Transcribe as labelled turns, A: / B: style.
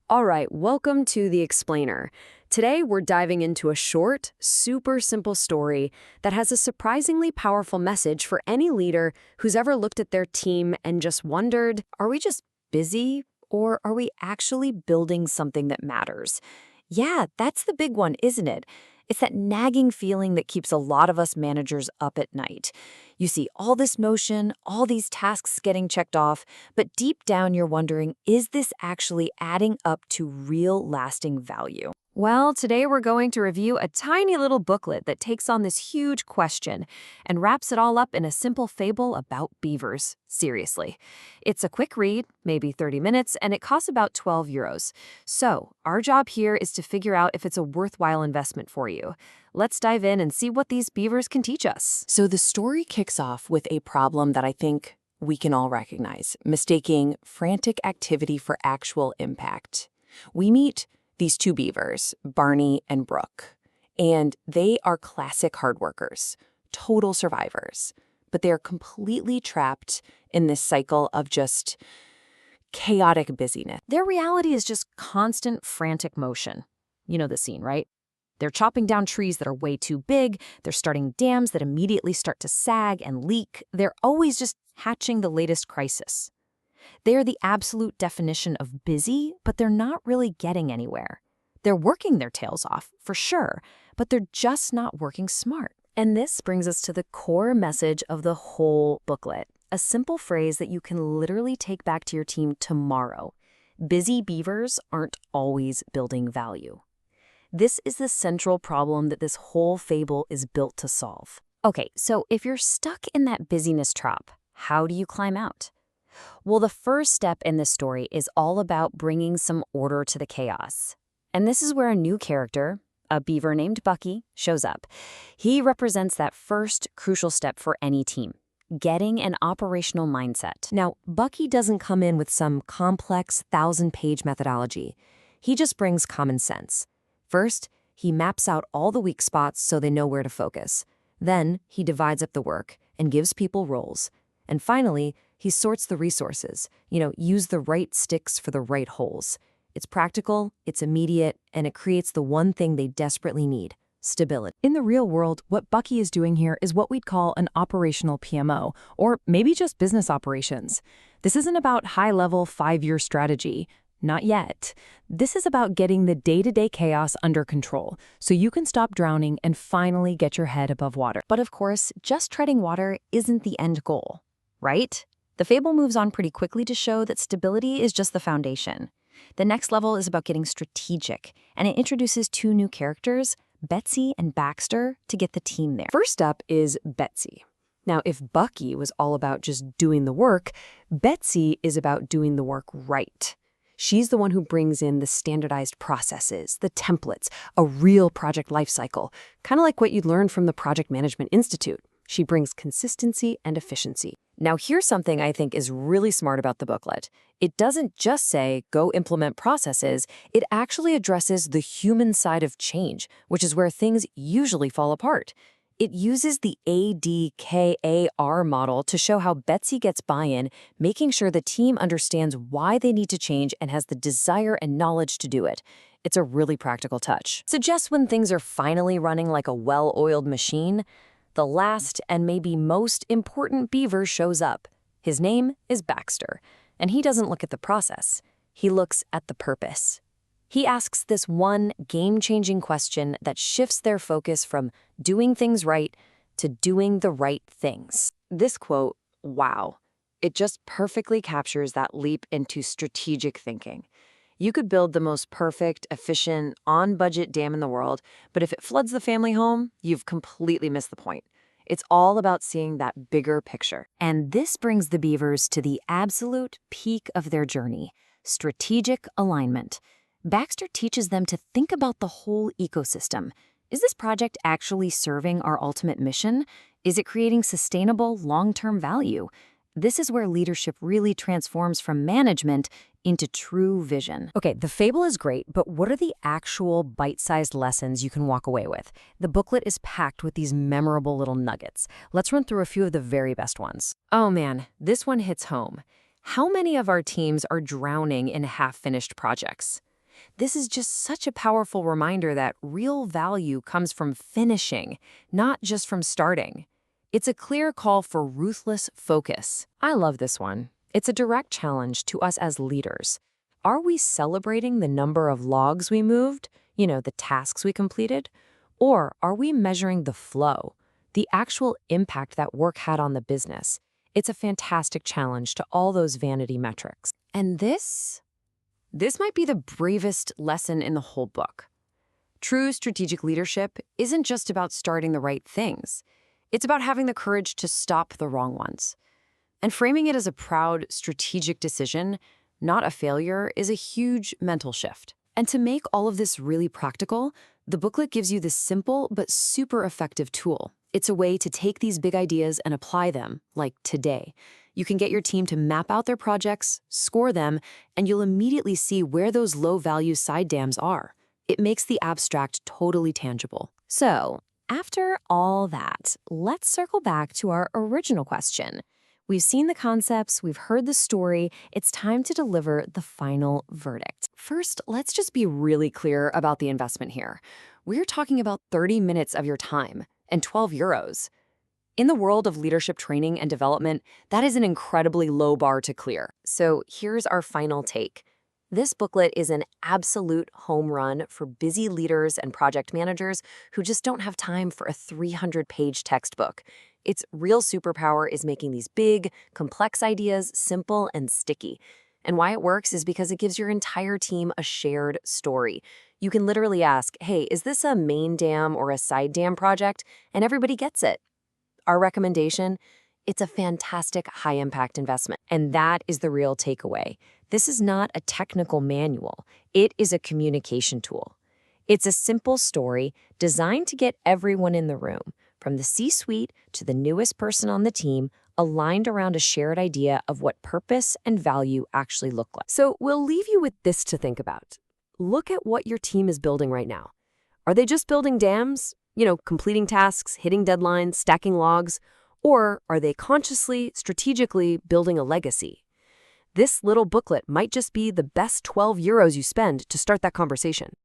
A: All right, welcome to The Explainer. Today, we're diving into a short, super simple story that has a surprisingly powerful message for any leader who's ever looked at their team and just wondered, are we just busy or are we actually building something that matters? Yeah, that's the big one, isn't it? It's that nagging feeling that keeps a lot of us managers up at night. You see all this motion, all these tasks getting checked off, but deep down you're wondering, is this actually adding up to real lasting value? Well, today we're going to review a tiny little booklet that takes on this huge question and wraps it all up in a simple fable about beavers. Seriously. It's a quick read, maybe 30 minutes, and it costs about €12. So, our job here is to figure out if it's a worthwhile investment for you. Let's dive in and see what these beavers can teach us. So the story kicks off with a problem that I think we can all recognize, mistaking frantic activity for actual impact. We meet these two beavers, Barney and Brooke, and they are classic hard workers, total survivors, but they are completely trapped in this cycle of just chaotic busyness. Their reality is just constant frantic motion. You know the scene, right? They're chopping down trees that are way too big, they're starting dams that immediately start to sag and leak, they're always just hatching the latest crisis. They are the absolute definition of busy, but they're not really getting anywhere. They're working their tails off, for sure, but they're just not working smart. And this brings us to the core message of the whole booklet, a simple phrase that you can literally take back to your team tomorrow. Busy beavers aren't always building value. This is the central problem that this whole fable is built to solve. Okay, so if you're stuck in that busyness trap, how do you climb out? Well, the first step in this story is all about bringing some order to the chaos. And this is where a new character, a beaver named Bucky, shows up. He represents that first crucial step for any team, getting an operational mindset. Now, Bucky doesn't come in with some complex 1,000-page methodology. He just brings common sense. First, he maps out all the weak spots so they know where to focus. Then, he divides up the work and gives people roles. And finally, he sorts the resources, use the right sticks for the right holes. It's practical, it's immediate, and it creates the one thing they desperately need, stability.
B: In the real world, what Bucky is doing here is what we'd call an operational PMO, or maybe just business operations. This isn't about high-level 5-year strategy. Not yet. This is about getting the day-to-day chaos under control, so you can stop drowning and finally get your head above water.
A: But of course, just treading water isn't the end goal, right? The fable moves on pretty quickly to show that stability is just the foundation. The next level is about getting strategic, and it introduces two new characters, Betsy and Baxter, to get the team there. First up is Betsy. Now, if Bucky was all about just doing the work, Betsy is about doing the work right. She's the one who brings in the standardized processes, the templates, a real project lifecycle, kind of like what you'd learn from the Project Management Institute. She brings consistency and efficiency. Now, here's something I think is really smart about the booklet. It doesn't just say, go implement processes. It actually addresses the human side of change, which is where things usually fall apart. It uses the ADKAR model to show how Betsy gets buy-in, making sure the team understands why they need to change and has the desire and knowledge to do it. It's a really practical touch. So just when things are finally running like a well-oiled machine, the last and maybe most important beaver shows up. His name is Baxter, and he doesn't look at the process. He looks at the purpose. He asks this one game-changing question that shifts their focus from doing things right to doing the right things. This quote, wow, it just perfectly captures that leap into strategic thinking. You could build the most perfect, efficient, on-budget dam in the world, but if it floods the family home, you've completely missed the point. It's all about seeing that bigger picture. And this brings the beavers to the absolute peak of their journey, strategic alignment. Baxter teaches them to think about the whole ecosystem. Is this project actually serving our ultimate mission? Is it creating sustainable, long-term value? This is where leadership really transforms from management into true vision. Okay, the fable is great, but what are the actual bite-sized lessons you can walk away with? The booklet is packed with these memorable little nuggets. Let's run through a few of the very best ones. Oh man, this one hits home. How many of our teams are drowning in half-finished projects? This is just such a powerful reminder that real value comes from finishing, not just from starting. It's a clear call for ruthless focus. I love this one. It's a direct challenge to us as leaders. Are we celebrating the number of logs we moved, the tasks we completed? Or are we measuring the flow, the actual impact that work had on the business? It's a fantastic challenge to all those vanity metrics. And this might be the bravest lesson in the whole book. True strategic leadership isn't just about starting the right things. It's about having the courage to stop the wrong ones. And framing it as a proud, strategic decision, not a failure, is a huge mental shift. And to make all of this really practical, the booklet gives you this simple but super effective tool. It's a way to take these big ideas and apply them, like today. You can get your team to map out their projects, score them, and you'll immediately see where those low-value side dams are. It makes the abstract totally tangible. So, after all that, let's circle back to our original question. We've seen the concepts, we've heard the story, it's time to deliver the final verdict. First, let's just be really clear about the investment here. We're talking about 30 minutes of your time and 12 euros. In the world of leadership training and development, that is an incredibly low bar to clear. So here's our final take. This booklet is an absolute home run for busy leaders and project managers who just don't have time for a 300-page textbook. Its real superpower is making these big, complex ideas simple and sticky. And why it works is because it gives your entire team a shared story. You can literally ask, hey, is this a main dam or a side dam project? And everybody gets it. Our recommendation? It's a fantastic high-impact investment. And that is the real takeaway. This is not a technical manual. It is a communication tool. It's a simple story designed to get everyone in the room, from the C-suite to the newest person on the team, aligned around a shared idea of what purpose and value actually look like. So we'll leave you with this to think about. Look at what your team is building right now. Are they just building dams? Completing tasks, hitting deadlines, stacking logs? Or are they consciously, strategically building a legacy? This little booklet might just be the best 12 euros you spend to start that conversation.